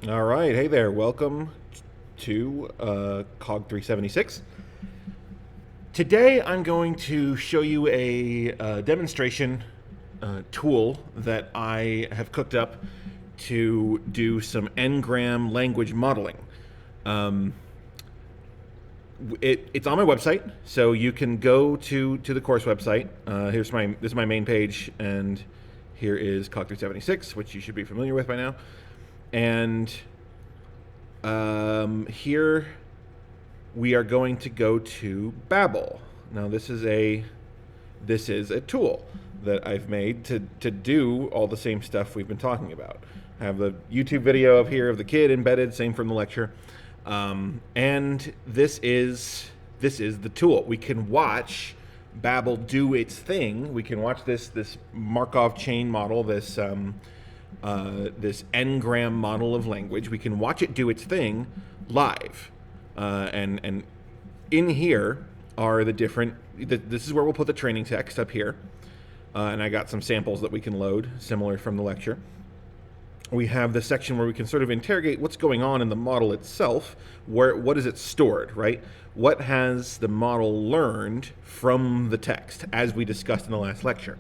All right, hey there. Welcome to COG 376. Today I'm going to show you a demonstration tool that I have cooked up to do some n-gram language modeling. Um, it's on my website, so you can go to the course website. This is my main page, and here is COG 376, which you should be familiar with by now. And here we are going to go to Babbl. Now this is a tool that I've made to do all the same stuff we've been talking about. I have the YouTube video up here of the kid embedded, same from the lecture. And this is the tool. We can watch Babbl do its thing. We can watch this Markov chain model, this n-gram model of language. We can watch it do its thing live. And in here are the different, this is where we'll put the training text up here. And I got some samples that we can load, similar from the lecture. We have the section where we can sort of interrogate what's going on in the model itself. What is it stored, right? What has the model learned from the text, as we discussed in the last lecture?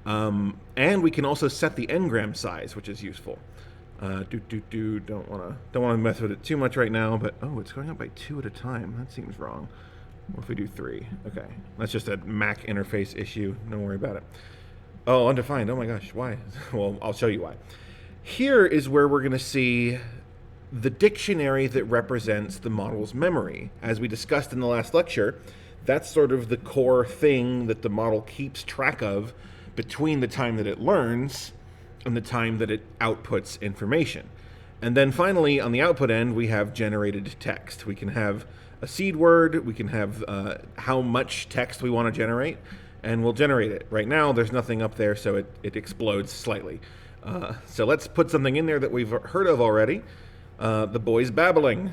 And we can also set the n-gram size, which is useful. Don't want to mess with it too much right now, but oh, it's going up by 2 at a time. That seems wrong. What if we do 3? Okay, that's just a Mac interface issue. Don't worry about it. Oh, undefined. Oh my gosh, why? Well, I'll show you why. Here is where we're going to see the dictionary that represents the model's memory. As we discussed in the last lecture, that's sort of the core thing that the model keeps track of between the time that it learns and the time that it outputs information. And then finally, on the output end, we have generated text. We can have a seed word, we can have how much text we want to generate, and we'll generate it. Right now, there's nothing up there, so it explodes slightly. So let's put something in there that we've heard of already. The boys babbling.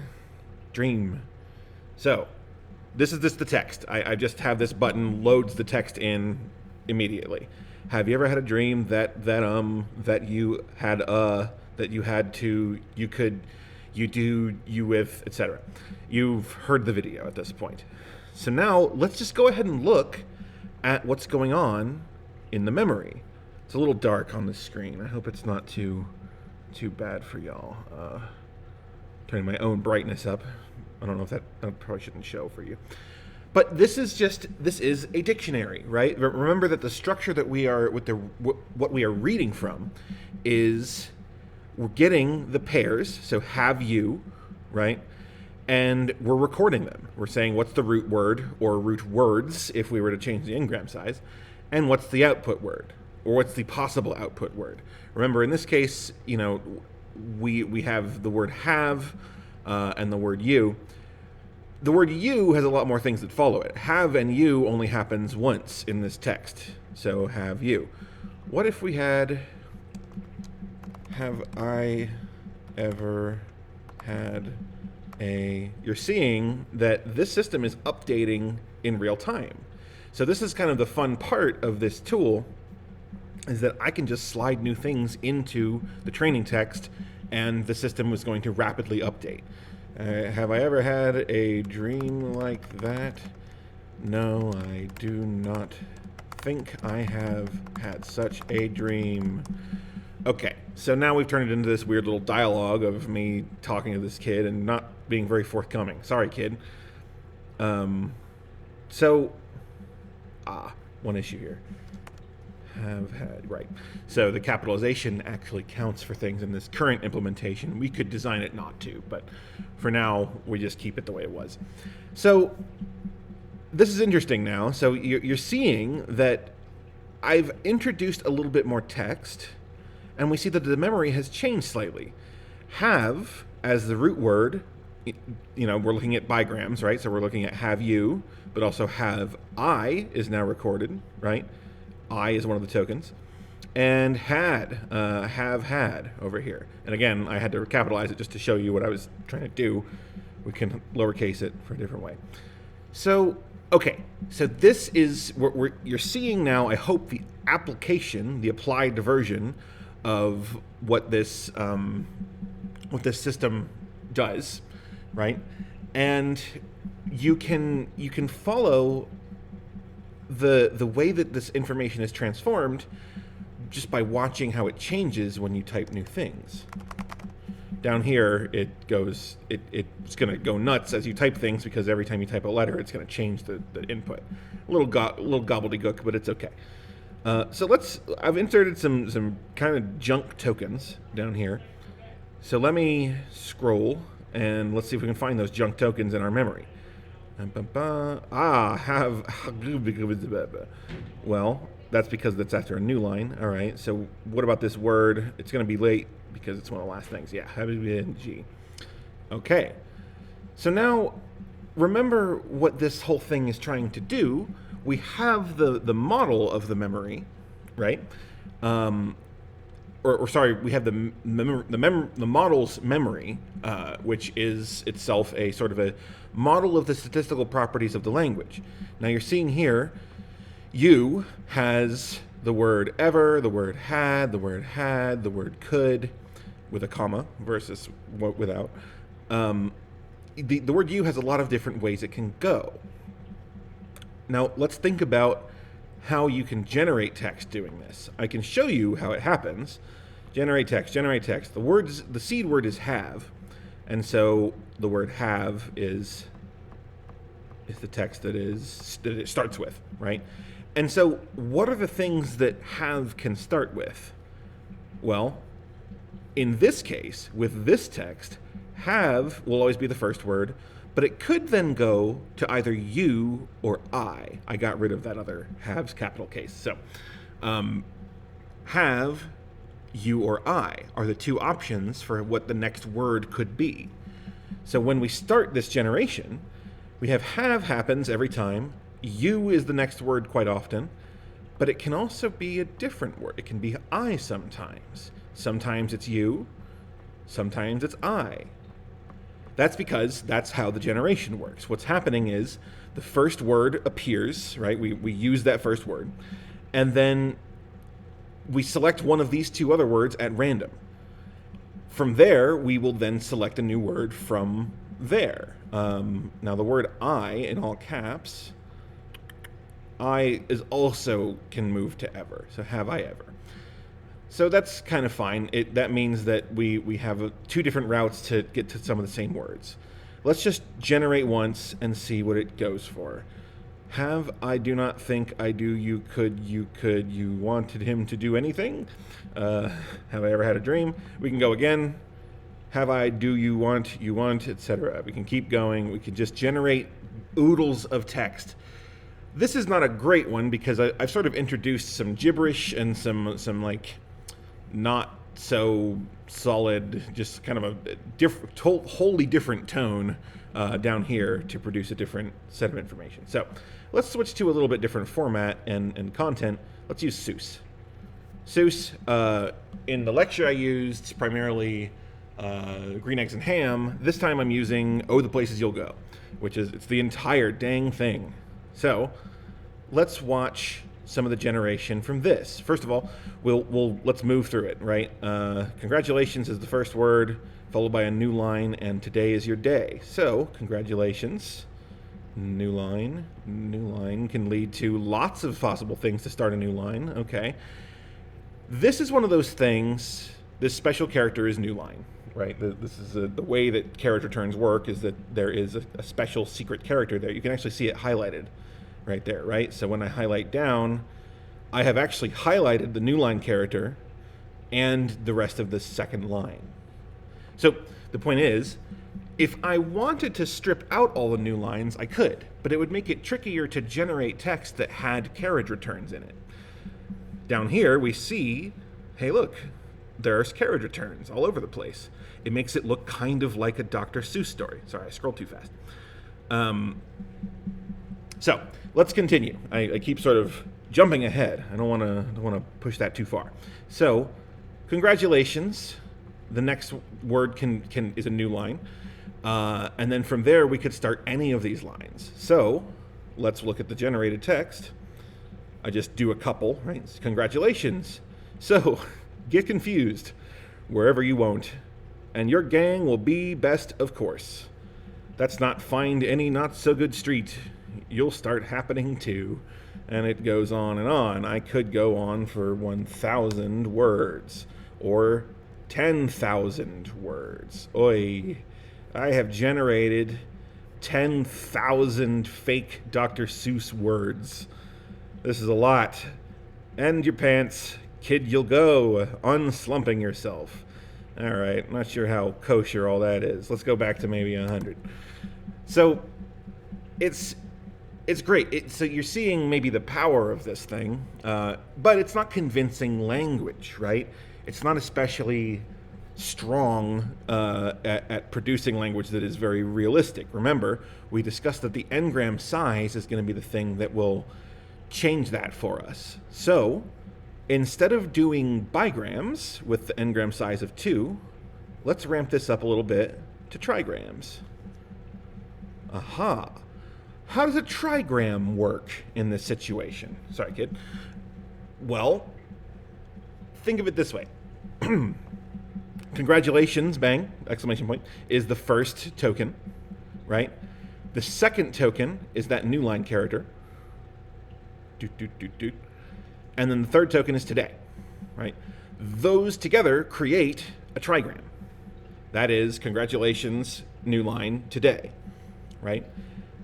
Dream. So this is the text. I just have this button loads the text in immediately. Have you ever had a dream that you with, etc.? You've heard the video at this point. So now let's just go ahead and look at what's going on in the memory. It's a little dark on the screen. I hope it's not too bad for y'all. Turning my own brightness up. I don't know if that probably shouldn't show for you. But this is a dictionary, right? Remember that the structure that what we are reading from is we're getting the pairs, so have you, right? And we're recording them. We're saying what's the root word or root words if we were to change the n-gram size, and what's the output word or what's the possible output word. Remember, in this case, we have the word have and the word you. The word you has a lot more things that follow it. Have and you only happens once in this text. So have you. What if we had, have I ever had a, you're seeing that this system is updating in real time. So this is kind of the fun part of this tool, is that I can just slide new things into the training text and the system was going to rapidly update. Have I ever had a dream like that? No, I do not think I have had such a dream. Okay, so now we've turned it into this weird little dialogue of me talking to this kid and not being very forthcoming. Sorry, kid. One issue here. Have had, right. So the capitalization actually counts for things in this current implementation. We could design it not to, but for now, we just keep it the way it was. So this is interesting now. So you're seeing that I've introduced a little bit more text, and we see that the memory has changed slightly. Have, as the root word, we're looking at bigrams, right? So we're looking at have you, but also have I is now recorded, right? I is one of the tokens. And had, have had over here. And again, I had to capitalize it just to show you what I was trying to do. We can lowercase it for a different way. So, okay, so this is what you're seeing now, I hope, the application, the applied version of what this what this system does, right? And you can follow the way that this information is transformed just by watching how it changes when you type new things. Down here, it's going to go nuts as you type things, because every time you type a letter, it's going to change the input. A little gobbledygook, but it's okay. So I've inserted some kind of junk tokens down here. So let me scroll, and let's see if we can find those junk tokens in our memory. Well, that's because that's after a new line. All right, so what about this word? It's going to be late because it's one of the last things. Yeah, G. Okay, so now remember what this whole thing is trying to do. We have the model of the memory, right? Sorry, we have the model's memory, which is itself a sort of a model of the statistical properties of the language. Now you're seeing here, you has the word ever, the word had, the word could, with a comma versus without. The word you has a lot of different ways it can go. Now let's think about how you can generate text doing this. I can show you how it happens. Generate text. The seed word is have, and so the word have is the text that it starts with, right? And so what are the things that have can start with? Well, in this case, with this text, have will always be the first word, but it could then go to either you or I. I got rid of that other have's capital case. So have, you, or I are the two options for what the next word could be. So when we start this generation, we have happens every time. You is the next word quite often, but it can also be a different word. It can be I sometimes. Sometimes it's you, sometimes it's I. That's because that's how the generation works. What's happening is the first word appears, right? We use that first word, and then we select one of these two other words at random. From there, we will then select a new word from there. Now the word I, in all caps, I is also can move to ever. So have I ever. So that's kind of fine. That means that we have two different routes to get to some of the same words. Let's just generate once and see what it goes for. Have, I do not think, I do, you could, you wanted him to do anything? Have I ever had a dream? We can go again. Have I, do you want, etc. We can keep going. We can just generate oodles of text. This is not a great one because I've sort of introduced some gibberish and some like not so solid, just kind of a wholly different tone down here to produce a different set of information. So let's switch to a little bit different format and content. Let's use Seuss. Seuss, in the lecture I used primarily Green Eggs and Ham. This time I'm using Oh, the Places You'll Go, which is, it's the entire dang thing. So let's watch some of the generation from this. First of all, let's move through it, right? Congratulations is the first word, followed by a new line, and today is your day. So, congratulations, new line can lead to lots of possible things to start a new line, okay. This is one of those things, this special character is new line, right? This is the way that carriage returns work, is that there is a special secret character there. You can actually see it highlighted right there, right? So when I highlight down, I have actually highlighted the new line character and the rest of the second line. So the point is, if I wanted to strip out all the new lines, I could, but it would make it trickier to generate text that had carriage returns in it. Down here, we see, hey, look, there's carriage returns all over the place. It makes it look kind of like a Dr. Seuss story. Sorry, I scrolled too fast. So let's continue. I keep sort of jumping ahead. I don't want to push that too far. So, congratulations. The next word is a new line, and then from there we could start any of these lines. So, let's look at the generated text. I just do a couple, right? Congratulations. So, get confused wherever you won't, and your gang will be best, of course. That's not find any not so good street. You'll start happening too. And it goes on and on. I could go on for 1,000 words or 10,000 words. Oi, I have generated 10,000 fake Dr. Seuss words. This is a lot. End your pants. Kid, you'll go. Unslumping yourself. All right, not sure how kosher all that is. Let's go back to maybe 100. So it's great. So you're seeing maybe the power of this thing, but it's not convincing language, right? It's not especially strong at producing language that is very realistic. Remember, we discussed that the n-gram size is going to be the thing that will change that for us. So instead of doing bigrams with the n-gram size of 2, let's ramp this up a little bit to trigrams. Aha. How does a trigram work in this situation? Sorry, kid. Well, think of it this way. Congratulations, bang, exclamation point, is the first token, right? The second token is that new line character. Doot, doot, doot, doot. And then the third token is today, right? Those together create a trigram. That is, congratulations, new line, today, right?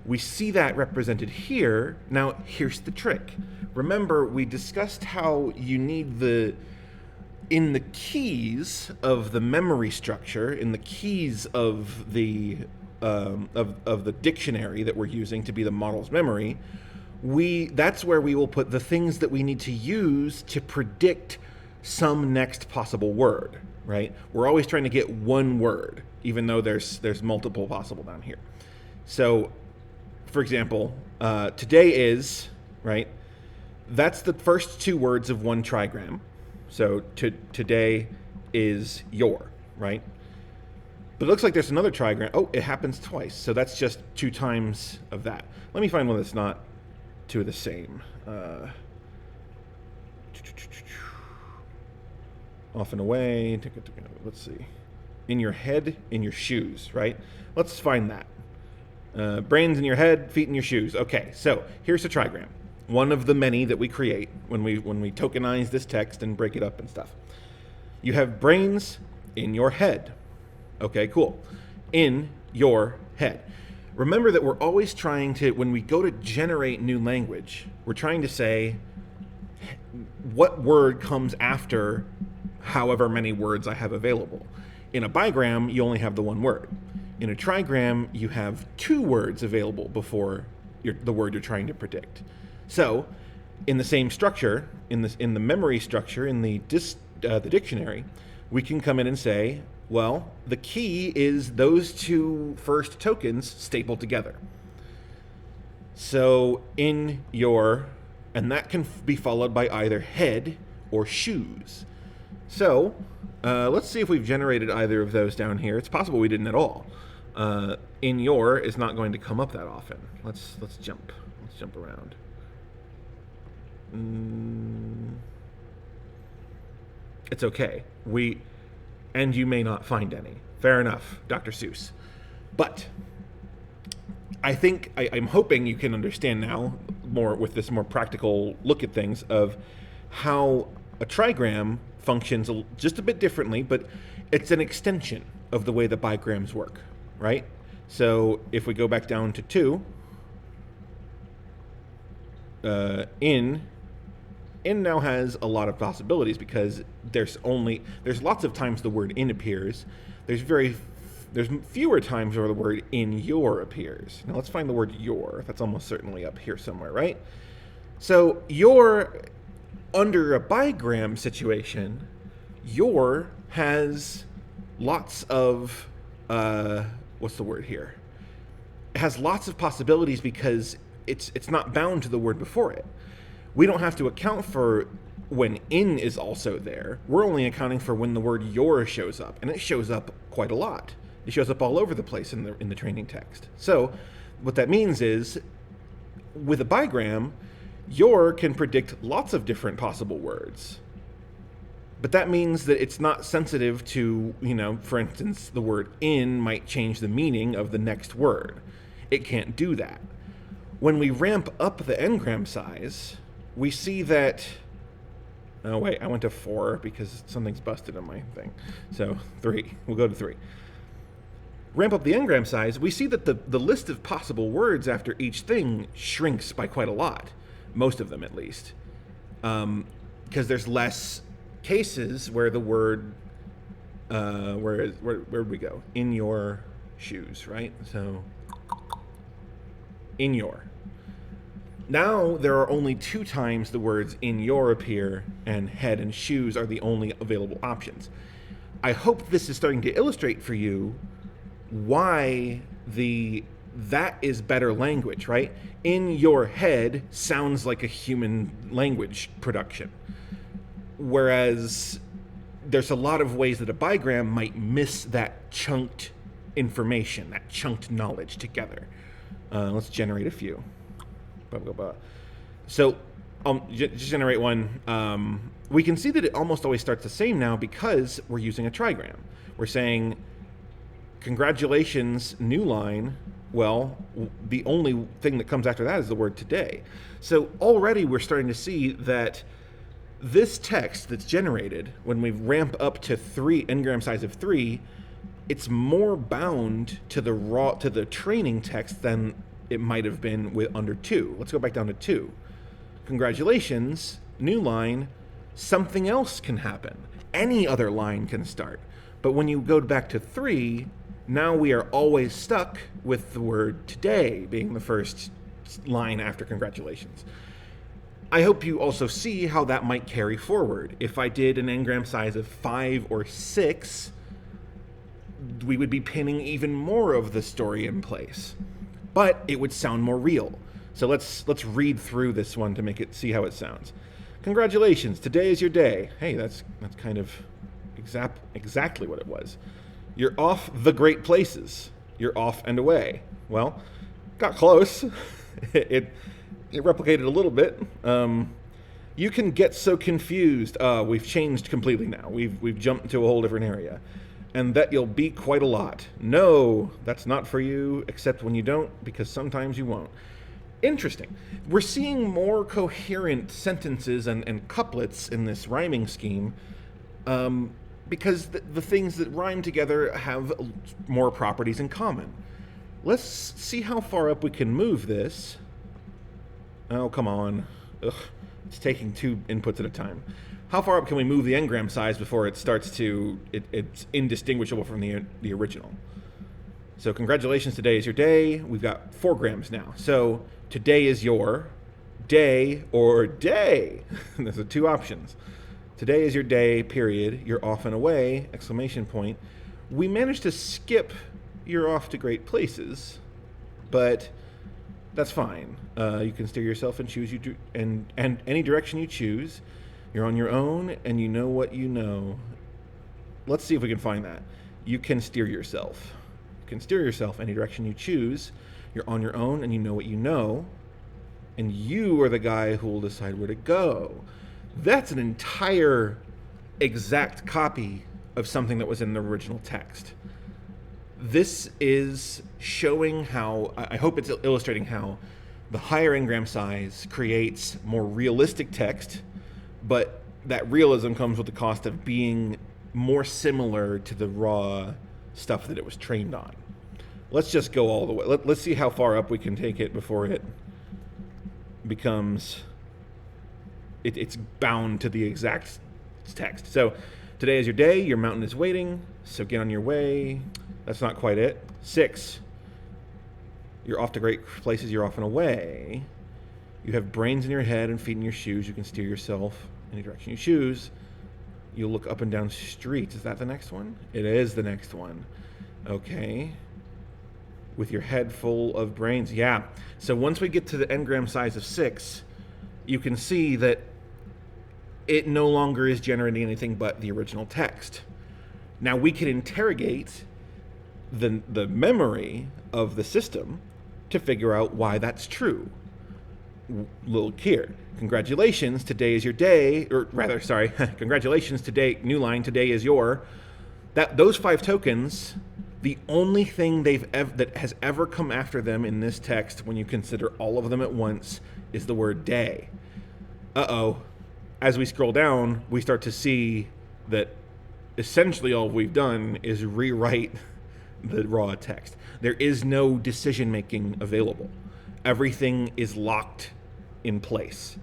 We see that represented here. Now, here's the trick. Remember, we discussed how you need in the keys of the memory structure, in the keys of the dictionary that we're using to be the model's memory, that's where we will put the things that we need to use to predict some next possible word, right? We're always trying to get one word, even though there's multiple possible down here. So, for example, today is, right? That's the first 2 words of one trigram. So today is your, right? But it looks like there's another trigram. Oh, it happens twice. So that's just 2 times of that. Let me find one that's not 2 of the same. Off and away. Let's see. In your head, in your shoes, right? Let's find that. Brains in your head, feet in your shoes. Okay, so here's a trigram. One of the many that we create when we tokenize this text and break it up and stuff. You have brains in your head. Okay, cool. In your head. Remember that we're always trying to, when we go to generate new language, we're trying to say what word comes after however many words I have available. In a bigram, you only have the one word. In a trigram, you have 2 words available before the word you're trying to predict. So, in the same structure, in the memory structure, in the dictionary, we can come in and say, well, the key is those 2 first tokens stapled together. So, in your, and that can be followed by either head or shoes. So, let's see if we've generated either of those down here. It's possible we didn't at all. In your is not going to come up that often. Let's jump. Let's jump around. It's okay. And you may not find any. Fair enough, Dr. Seuss. But I think I'm hoping you can understand now more with this more practical look at things of how a trigram functions just a bit differently, but it's an extension of the way the bigrams work, right? So if we go back down to 2, in now has a lot of possibilities because there's lots of times the word in appears. There's fewer times where the word in your appears. Now let's find the word your. That's almost certainly up here somewhere, right? So your, under a bigram situation, your has lots of, what's the word here? It has lots of possibilities because it's not bound to the word before it. We don't have to account for when in is also there. We're only accounting for when the word your shows up, and it shows up quite a lot. It shows up all over the place in the training text. So what that means is, with a bigram, your can predict lots of different possible words. But that means that it's not sensitive to, for instance, the word in might change the meaning of the next word. It can't do that. When we ramp up the n-gram size, we see that... Oh, wait, I went to 4 because something's busted on my thing. So 3. We'll go to 3. Ramp up the n-gram size, we see that the list of possible words after each thing shrinks by quite a lot. Most of them, at least. Because there's less cases where the word... where would we go? In your shoes, right? So... in your. Now there are only 2 times the words in your appear, and head and shoes are the only available options. I hope this is starting to illustrate for you why that is better language, right? In your head sounds like a human language production. Whereas there's a lot of ways that a bigram might miss that chunked information, that chunked knowledge together. Let's generate a few. So, just generate one. We can see that it almost always starts the same now because we're using a trigram. We're saying, congratulations, new line. Well, the only thing that comes after that is the word today. So already we're starting to see that this text that's generated, when we ramp up to 3 n-gram size of 3, it's more bound to the training text than it might have been with under 2. Let's go back down to 2. Congratulations, new line, something else can happen. Any other line can start. But when you go back to 3, now we are always stuck with the word today being the first line after congratulations. I hope you also see how that might carry forward. If I did an n-gram size of 5 or 6, we would be pinning even more of the story in place. But it would sound more real. So let's read through this one to see how it sounds. Congratulations, today is your day. Hey, that's kind of exactly what it was. You're off the great places. You're off and away. Well, got close. It replicated a little bit. You can get so confused. We've changed completely now. We've jumped to a whole different area. And that you'll be quite a lot. No, that's not for you, except when you don't, because sometimes you won't. Interesting. We're seeing more coherent sentences and couplets in this rhyming scheme because the things that rhyme together have more properties in common. Let's see how far up we can move this. Oh, come on. Ugh, it's taking 2 inputs at a time. How far up can we move the n-gram size before it starts to... it's indistinguishable from the original? So congratulations, today is your day. We've got 4 grams now. So today is your day or day. There's the 2 options. Today is your day, period. You're off and away, exclamation point. We managed to skip you're off to great places, but that's fine. You can steer yourself and choose and any direction you choose. You're on your own, and you know what you know. Let's see if we can find that. You can steer yourself. You can steer yourself any direction you choose. You're on your own, and you know what you know. And you are the guy who will decide where to go. That's an entire exact copy of something that was in the original text. This is showing how, I hope it's illustrating how the higher n-gram size creates more realistic text, but that realism comes with the cost of being more similar to the raw stuff that it was trained on. Let's just go all the way. Let's see how far up we can take it before it becomes... It's bound to the exact text. So, today is your day, your mountain is waiting, so get on your way. That's not quite it. 6, you're off to great places, you're off and away. You have brains in your head and feet in your shoes. You can steer yourself any direction you choose. You'll look up and down streets. Is that the next one? It is the next one. Okay. With your head full of brains. Yeah. So once we get to the n-gram size of 6, you can see that it no longer is generating anything but the original text. Now we can interrogate the memory of the system to figure out why that's true. little here. Congratulations, today is your day, or rather, sorry, congratulations, today, new line, today is your. Those 5 tokens, the only thing that has ever come after them in this text, when you consider all of them at once, is the word day. Uh-oh. As we scroll down, we start to see that essentially all we've done is rewrite the raw text. There is no decision making available. Everything is locked in place.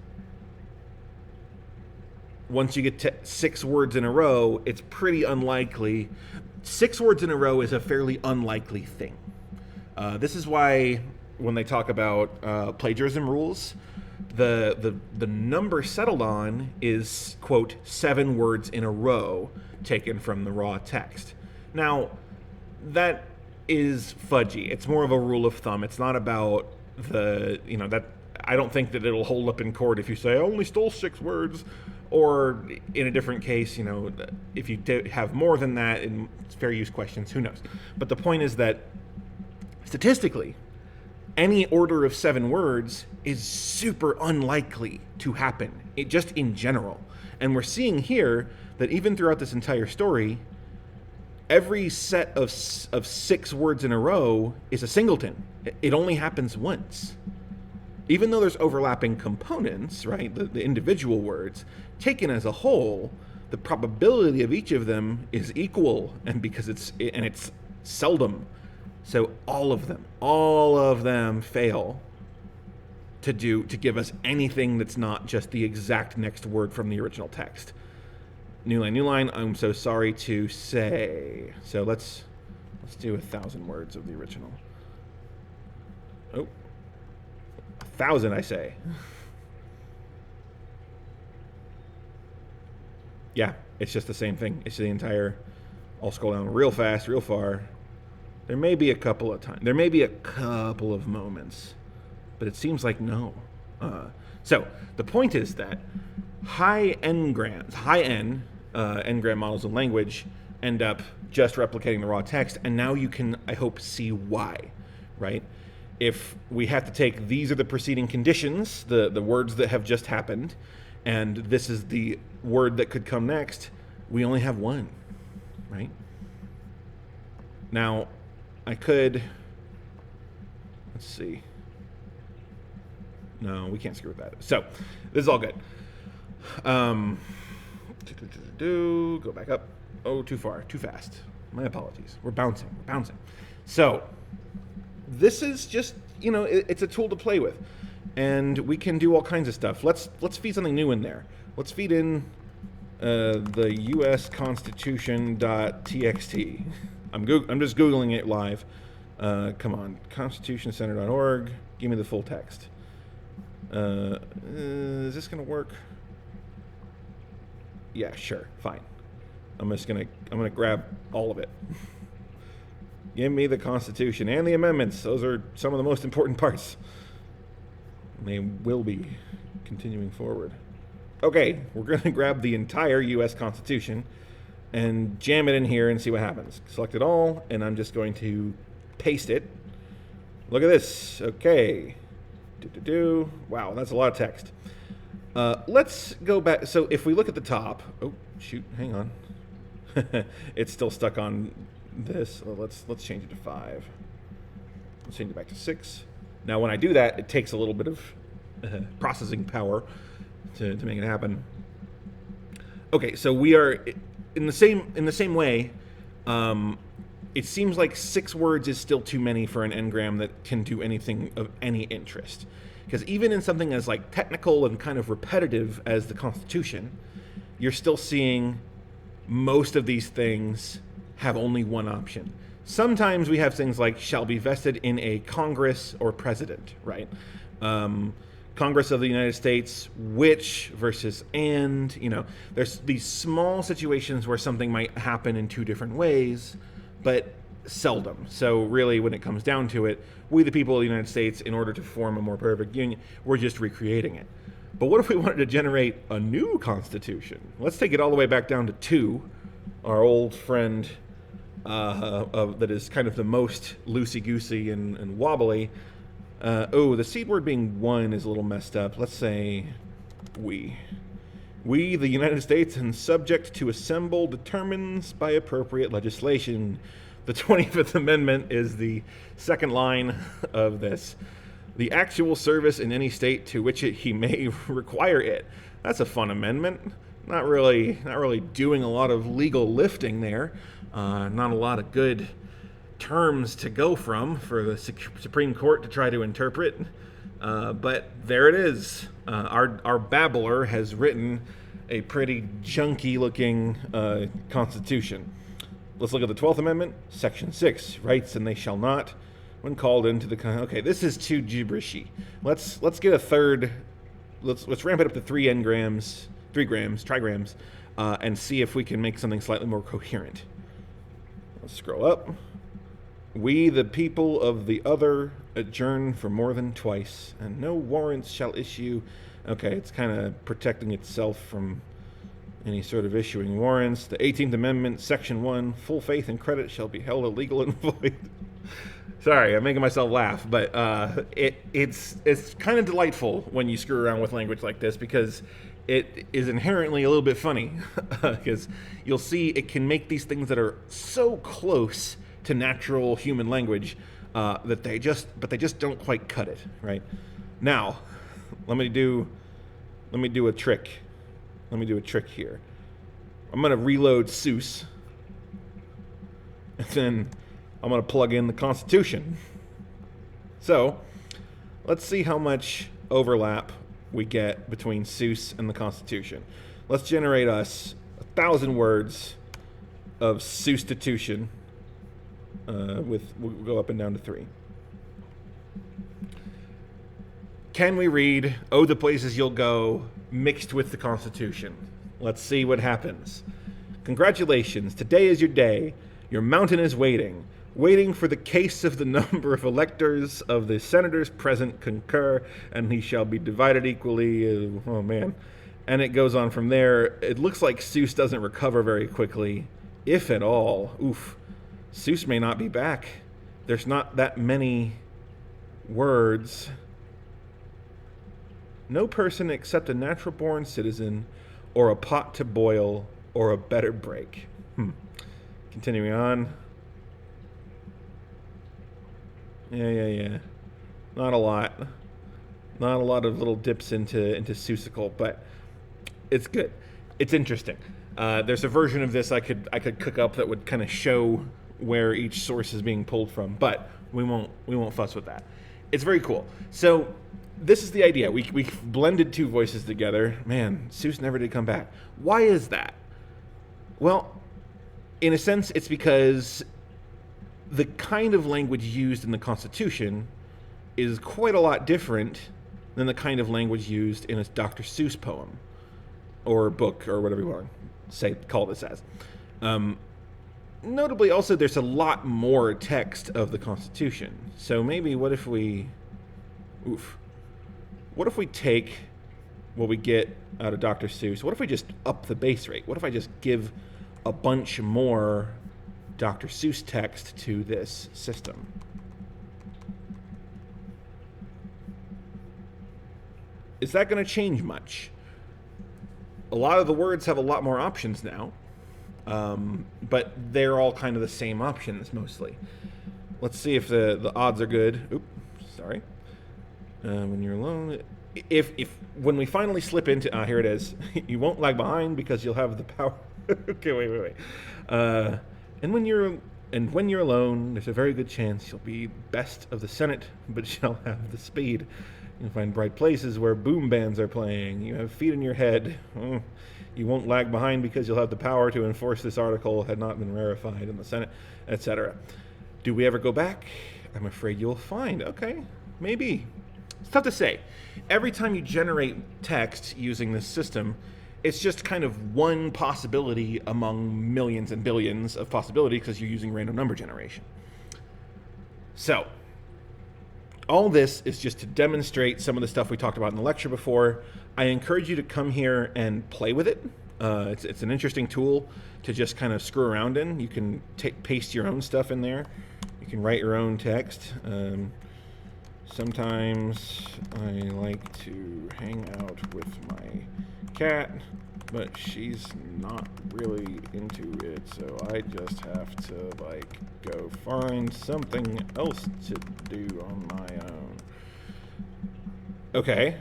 Once you get to 6 words in a row, it's pretty unlikely. 6 words in a row is a fairly unlikely thing. This is why when they talk about plagiarism rules, the number settled on is, quote, 7 words in a row taken from the raw text. Now, that is fudgy. It's more of a rule of thumb. It's not about that I don't think that it'll hold up in court if you say I only stole 6 words, or in a different case, if you have more than that in fair use questions, who knows. But the point is that statistically, any order of 7 words is super unlikely to happen, just in general. And we're seeing here that even throughout this entire story, every set of 6 words in a row is a singleton. It only happens once. Even though there's overlapping components, right, the individual words, taken as a whole, the probability of each of them is equal, and because it's seldom. So all of them fail to give us anything that's not just the exact next word from the original text. New line, I'm so sorry to say. So let's do 1,000 words of the original. Oh. 1,000, I say. Yeah, it's just the same thing. It's the entire. I'll scroll down real fast, real far. There may be a couple of times. There may be a couple of moments, but it seems like no. So the point is that high N N-gram models of language end up just replicating the raw text, and now you can, I hope, see why, right? If we have to take these are the preceding conditions, the words that have just happened, and this is the word that could come next, we only have one, right? Now, I could, let's see. No, we can't screw with that. So, this is all good. Go back up. Oh, too far, too fast. My apologies. We're bouncing. So, this is just, it's a tool to play with, and we can do all kinds of stuff. Let's feed something new in there. Let's feed in the U.S. Constitution.txt. I'm just Googling it live. Come on, constitutioncenter.org. Give me the full text. Is this gonna work? Yeah, sure, fine. I'm gonna grab all of it. Give me the Constitution and the amendments. Those are some of the most important parts. They will be continuing forward. Okay, we're going to grab the entire U.S. Constitution and jam it in here and see what happens. Select it all, and I'm just going to paste it. Look at this. Okay. Wow, that's a lot of text. Let's go back. So if we look at the top. Oh, shoot. Hang on. It's still stuck on this. So let's change it to 5. Let's change it back to 6. Now, when I do that, it takes a little bit of processing power to make it happen. Okay, so we are in the same way. It seems like 6 words is still too many for an n-gram that can do anything of any interest. Because even in something as like technical and kind of repetitive as the Constitution, you're still seeing most of these things have only one option. Sometimes we have things like shall be vested in a Congress or president, right? Congress of the United States, which versus and, there's these small situations where something might happen in 2 different ways, but seldom. So really, when it comes down to it, we the people of the United States, in order to form a more perfect union, we're just recreating it. But what if we wanted to generate a new constitution? Let's take it all the way back down to 2, our old friend that is kind of the most loosey-goosey and wobbly. Oh, the seed word being one is a little messed up. Let's say we. We, the United States, and subject to assemble, determines by appropriate legislation. The 25th Amendment is the second line of this. The actual service in any state to which he may require it. That's a fun amendment. Not really doing a lot of legal lifting there. Not a lot of good terms to go from for the Supreme Court to try to interpret. But there it is. Our babbler has written a pretty junky looking constitution. Let's look at the 12th Amendment, Section 6, rights and they shall not, when called into the... Okay, this is too gibberishy. Let's get a third... Let's ramp it up to 3 trigrams, and see if we can make something slightly more coherent. Let's scroll up. We, the people of the other, adjourn for more than twice, and no warrants shall issue... Okay, it's kind of protecting itself from any sort of issuing warrants. The 18th Amendment, Section 1, full faith and credit shall be held illegal and void. Sorry, I'm making myself laugh, but it's kind of delightful when you screw around with language like this because it is inherently a little bit funny because you'll see it can make these things that are so close to natural human language that they just don't quite cut it, right? Now, let me do a trick. Let me do a trick here. I'm going to reload Seuss, and then I'm going to plug in the Constitution. So, let's see how much overlap we get between Seuss and the Constitution. Let's generate us 1,000 words of Seuss-titution. We'll go up and down to 3. Can we read "Oh, the places you'll go" mixed with the Constitution? Let's see what happens. Congratulations, today is your day. Your mountain is waiting for the case of the number of electors of the senators present concur, and he shall be divided equally. Oh, man. And it goes on from there. It looks like Seuss doesn't recover very quickly, if at all. Oof. Seuss may not be back. There's not that many words. No person except a natural-born citizen, or a pot to boil, or a better break. Continuing on. Yeah. Not a lot. Not a lot of little dips into Seussical, but it's good. It's interesting. There's a version of this I could cook up that would kind of show where each source is being pulled from, but we won't fuss with that. It's very cool. So this is the idea. We blended 2 voices together. Man, Seuss never did come back. Why is that? Well, in a sense, it's because the kind of language used in the Constitution is quite a lot different than the kind of language used in a Dr. Seuss poem or book or whatever you want to call this as. Notably, also, there's a lot more text of the Constitution. So maybe what if we take what we get out of Dr. Seuss? What if we just up the base rate? What if I just give a bunch more Dr. Seuss text to this system? Is that going to change much? A lot of the words have a lot more options now, but they're all kind of the same options mostly. Let's see if the odds are good. Oops, sorry. When you're alone, if when we finally slip into here it is, you won't lag behind because you'll have the power. Okay, wait. And when you're alone, there's a very good chance you'll be best of the Senate, but shall have the speed. You'll find bright places where boom bands are playing. You have feet in your head. You won't lag behind because you'll have the power to enforce this article had not been rarefied in the Senate, etc. Do we ever go back? I'm afraid you'll find. Okay, maybe. It's tough to say. Every time you generate text using this system, it's just kind of one possibility among millions and billions of possibilities because you're using random number generation. So, all this is just to demonstrate some of the stuff we talked about in the lecture before. I encourage you to come here and play with it. It's an interesting tool to just kind of screw around in. You can paste your own stuff in there. You can write your own text. Sometimes I like to hang out with my cat, but she's not really into it, so I just have to, like, go find something else to do on my own. Okay,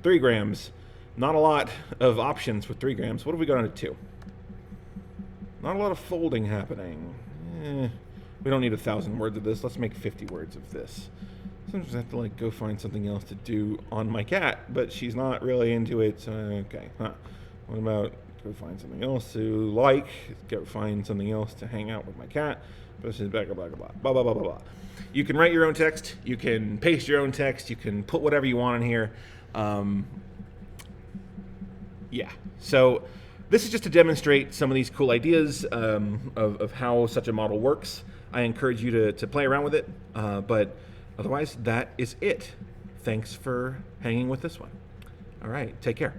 3 grams. Not a lot of options with 3 grams. What have we got on to 2? Not a lot of folding happening. We don't need 1,000 words of this. Let's make 50 words of this. Sometimes I have to, like, go find something else to do on my cat, but she's not really into it, so okay. What about go find something else to like, go find something else to hang out with my cat, blah, blah, blah, blah, blah, blah, blah, blah. You can write your own text, you can paste your own text, you can put whatever you want in here. Yeah, so this is just to demonstrate some of these cool ideas of how such a model works. I encourage you to play around with it, but otherwise, that is it. Thanks for hanging with this one. All right, take care.